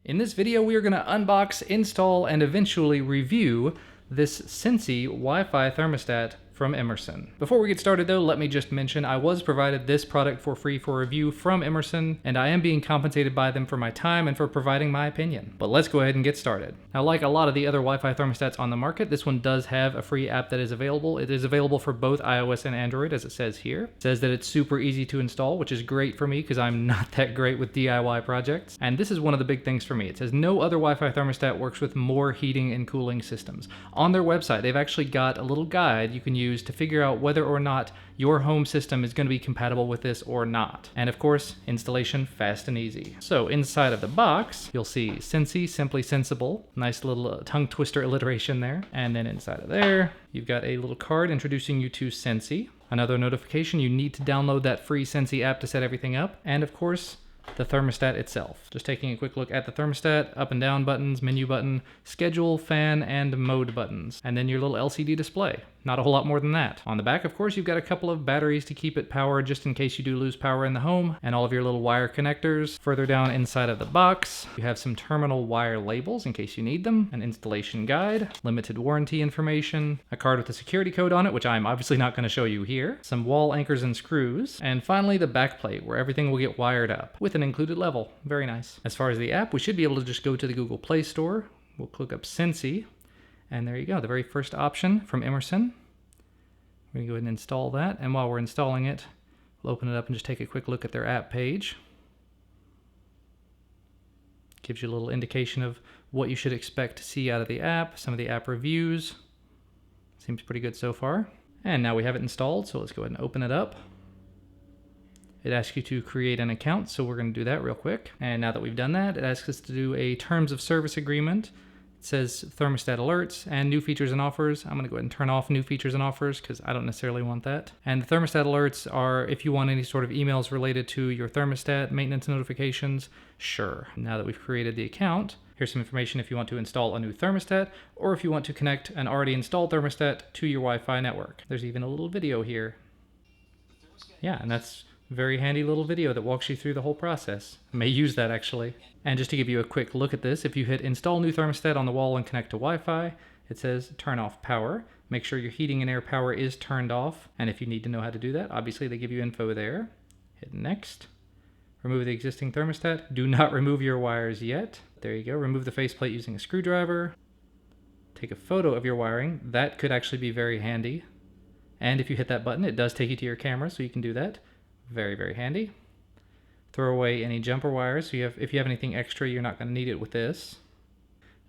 In this video, we are going to unbox, install, and eventually review this Sensi Wi-Fi thermostat from Emerson. Before we get started though, let me just mention I was provided this product for free for review from Emerson, and I am being compensated by them for my time and for providing my opinion. But let's go ahead and get started. Now, like a lot of the other Wi-Fi thermostats on the market, this one does have a free app that is available. It is available for both iOS and Android, as it says here. It says that it's super easy to install, which is great for me because I'm not that great with DIY projects. And this is one of the big things for me. It says no other Wi-Fi thermostat works with more heating and cooling systems. On their website, they've actually got a little guide you can use to figure out whether or not your home system is going to be compatible with this or not. And of course, installation fast and easy. So inside of the box, you'll see Sensi, Simply Sensible. Nice little tongue twister alliteration there. And then inside of there, you've got a little card introducing you to Sensi. Another notification, you need to download that free Sensi app to set everything up. And of course, the thermostat itself. Just taking a quick look at the thermostat, up and down buttons, menu button, schedule, fan, and mode buttons. And then your little LCD display. Not a whole lot more than that. On the back, of course, you've got a couple of batteries to keep it powered just in case you do lose power in the home, and all of your little wire connectors. Further down inside of the box, you have some terminal wire labels in case you need them, an installation guide, limited warranty information, a card with a security code on it, which I'm obviously not going to show you here, some wall anchors and screws, and finally the back plate where everything will get wired up with an included level. Very nice. As far as the app, we should be able to just go to the Google Play Store. We'll click up Sensi, and there you go, the very first option from Emerson. We're going to go ahead and install that, and while we're installing it, we'll open it up and just take a quick look at their app page. Gives you a little indication of what you should expect to see out of the app, some of the app reviews. Seems pretty good so far. And now we have it installed, so let's go ahead and open it up. It asks you to create an account, so we're going to do that real quick. And now that we've done that, it asks us to do a terms of service agreement. It says thermostat alerts and new features and offers. I'm going to go ahead and turn off new features and offers because I don't necessarily want that. And the thermostat alerts are if you want any sort of emails related to your thermostat, maintenance notifications, sure. Now that we've created the account, here's some information if you want to install a new thermostat or if you want to connect an already installed thermostat to your Wi-Fi network. There's even a little video here. Yeah, and that's very handy little video that walks you through the whole process. I may use that actually. And just to give you a quick look at this, if you hit install new thermostat on the wall and connect to Wi-Fi, it says turn off power. Make sure your heating and air power is turned off. And if you need to know how to do that, obviously they give you info there. Hit next. Remove the existing thermostat. Do not remove your wires yet. There you go. Remove the faceplate using a screwdriver. Take a photo of your wiring. That could actually be very handy. And if you hit that button, it does take you to your camera, so you can do that. Very, very handy. Throw away any jumper wires. So if you have anything extra, you're not going to need it with this.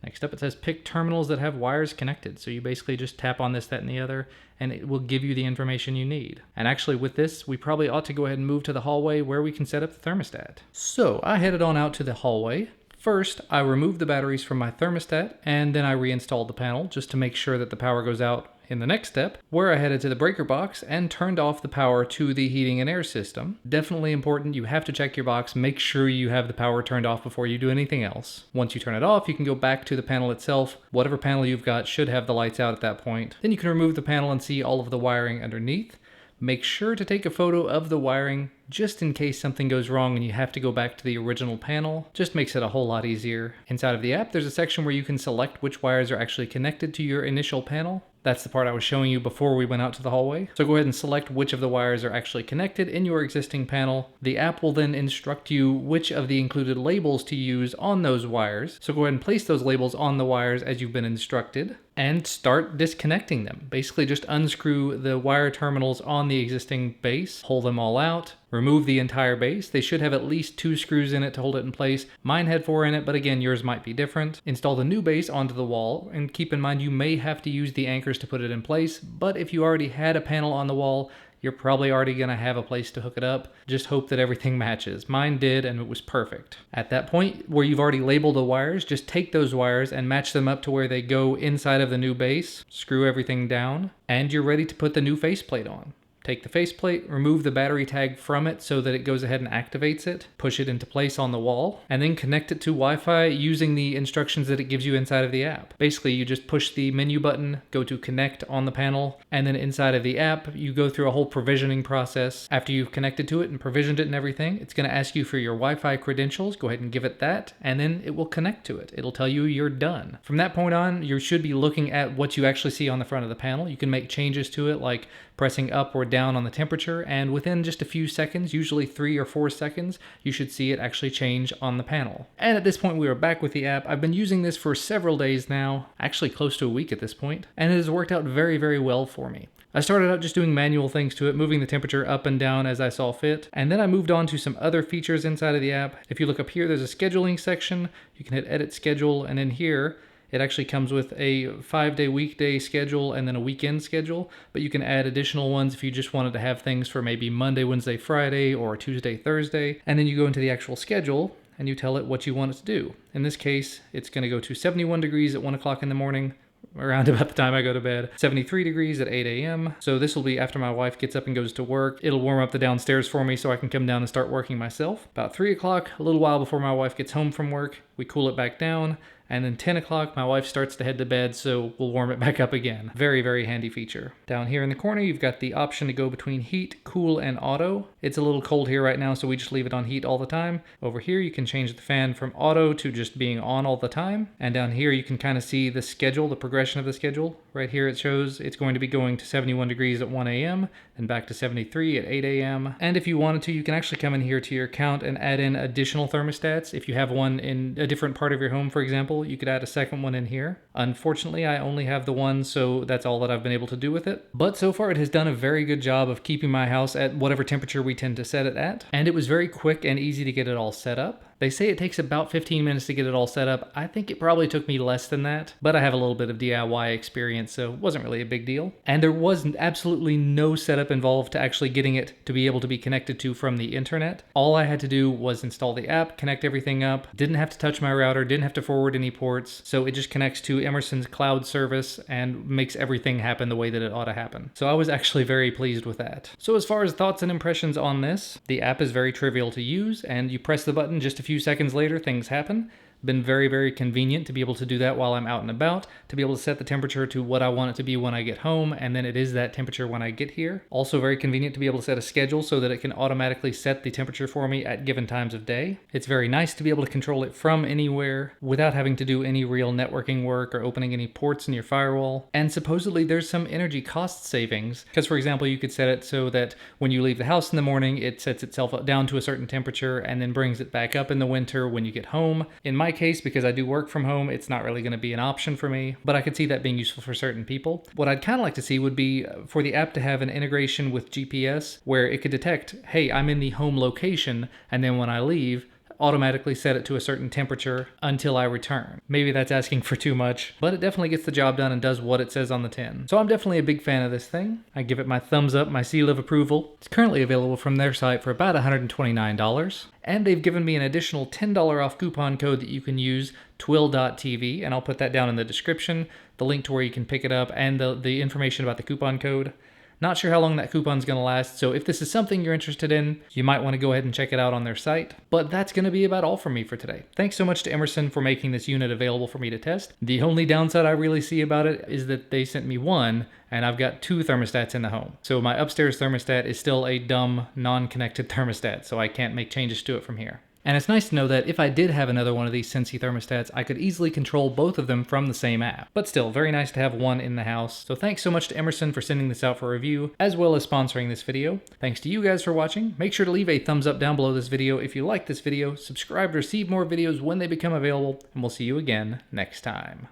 Next up, it says pick terminals that have wires connected. So you basically just tap on this, that, and the other, and it will give you the information you need. And actually with this, we probably ought to go ahead and move to the hallway where we can set up the thermostat. So I headed on out to the hallway. First, I removed the batteries from my thermostat, and then I reinstalled the panel just to make sure that the power goes out in the next step, where I headed to the breaker box and turned off the power to the heating and air system. Definitely important, you have to check your box, make sure you have the power turned off before you do anything else. Once you turn it off, you can go back to the panel itself. Whatever panel you've got should have the lights out at that point. Then you can remove the panel and see all of the wiring underneath. Make sure to take a photo of the wiring just in case something goes wrong and you have to go back to the original panel. Just makes it a whole lot easier. Inside of the app, there's a section where you can select which wires are actually connected to your initial panel. That's the part I was showing you before we went out to the hallway. So go ahead and select which of the wires are actually connected in your existing panel. The app will then instruct you which of the included labels to use on those wires. So go ahead and place those labels on the wires as you've been instructed and start disconnecting them. Basically just unscrew the wire terminals on the existing base, pull them all out, remove the entire base. They should have at least 2 screws in it to hold it in place. Mine had 4 in it, but again, yours might be different. Install the new base onto the wall, and keep in mind you may have to use the anchors to put it in place, but if you already had a panel on the wall, you're probably already going to have a place to hook it up. Just hope that everything matches. Mine did, and it was perfect. At that point, where you've already labeled the wires, just take those wires and match them up to where they go inside of the new base, screw everything down, and you're ready to put the new faceplate on. take the faceplate, remove the battery tag from it so that it goes ahead and activates it, push it into place on the wall, and then connect it to Wi-Fi using the instructions that it gives you inside of the app. Basically, you just push the menu button, go to connect on the panel, and then inside of the app, you go through a whole provisioning process. After you've connected to it and provisioned it and everything, it's going to ask you for your Wi-Fi credentials. Go ahead and give it that, and then it will connect to it. It'll tell you you're done. From that point on, you should be looking at what you actually see on the front of the panel. You can make changes to it, like pressing up or down on the temperature, and within just a few seconds, usually 3 or 4 seconds, you should see it actually change on the panel. And at this point, we are back with the app. I've been using this for several days now, actually close to a week at this point, and it has worked out very, very well for me. I started out just doing manual things to it, moving the temperature up and down as I saw fit, and then I moved on to some other features inside of the app. If you look up here, there's a scheduling section. You can hit edit schedule, and in here, it actually comes with a 5-day weekday schedule and then a weekend schedule, but you can add additional ones if you just wanted to have things for maybe Monday, Wednesday, Friday, or Tuesday, Thursday. And then you go into the actual schedule and you tell it what you want it to do. In this case, it's going to go to 71 degrees at 1 o'clock in the morning, around about the time I go to bed, 73 degrees at 8 a.m. So this will be after my wife gets up and goes to work. It'll warm up the downstairs for me so I can come down and start working myself. About 3 o'clock, a little while before my wife gets home from work, we cool it back down. And then 10 o'clock, my wife starts to head to bed, so we'll warm it back up again. Very, very handy feature. Down here in the corner, you've got the option to go between heat, cool, and auto. It's a little cold here right now, so we just leave it on heat all the time. Over here, you can change the fan from auto to just being on all the time. And down here, you can kind of see the schedule, the progression of the schedule. Right here, it shows it's going to be going to 71 degrees at 1 a.m., then back to 73 at 8 a.m. And if you wanted to, you can actually come in here to your account and add in additional thermostats. If you have one in a different part of your home, for example, you could add a second one in here. Unfortunately, I only have the one, so that's all that I've been able to do with it. But so far, it has done a very good job of keeping my house at whatever temperature we tend to set it at. And it was very quick and easy to get it all set up. They say it takes about 15 minutes to get it all set up. I think it probably took me less than that, but I have a little bit of DIY experience, so it wasn't really a big deal. And there was absolutely no setup involved to actually getting it to be able to be connected to from the internet. All I had to do was install the app, connect everything up, didn't have to touch my router, didn't have to forward any ports, so it just connects to Emerson's cloud service and makes everything happen the way that it ought to happen. So I was actually very pleased with that. So as far as thoughts and impressions on this, the app is very trivial to use, and you press the button, just a few seconds later, things happen. Been very, very convenient to be able to do that while I'm out and about, to be able to set the temperature to what I want it to be when I get home, and then it is that temperature when I get here. Also very convenient to be able to set a schedule so that it can automatically set the temperature for me at given times of day. It's very nice to be able to control it from anywhere without having to do any real networking work or opening any ports in your firewall. And supposedly there's some energy cost savings, because for example, you could set it so that when you leave the house in the morning, it sets itself down to a certain temperature and then brings it back up in the winter when you get home. In my case, because I do work from home, it's not really going to be an option for me, but I could see that being useful for certain people. What I'd kind of like to see would be for the app to have an integration with GPS where it could detect, hey, I'm in the home location, and then when I leave, automatically set it to a certain temperature until I return. Maybe that's asking for too much, but it definitely gets the job done and does what it says on the tin. So I'm definitely a big fan of this thing. I give it my thumbs up, my seal of approval. It's currently available from their site for about $129. And they've given me an additional $10 off coupon code that you can use, twill.tv, and I'll put that down in the description, the link to where you can pick it up, and the information about the coupon code. Not sure how long that coupon's going to last, so if this is something you're interested in, you might want to go ahead and check it out on their site. But that's going to be about all from me for today. Thanks so much to Emerson for making this unit available for me to test. The only downside I really see about it is that they sent me one, and I've got 2 thermostats in the home. So my upstairs thermostat is still a dumb, non-connected thermostat, so I can't make changes to it from here. And it's nice to know that if I did have another one of these Sensi thermostats, I could easily control both of them from the same app. But still, very nice to have one in the house. So thanks so much to Emerson for sending this out for review, as well as sponsoring this video. Thanks to you guys for watching. Make sure to leave a thumbs up down below this video if you like this video, subscribe to receive more videos when they become available, and we'll see you again next time.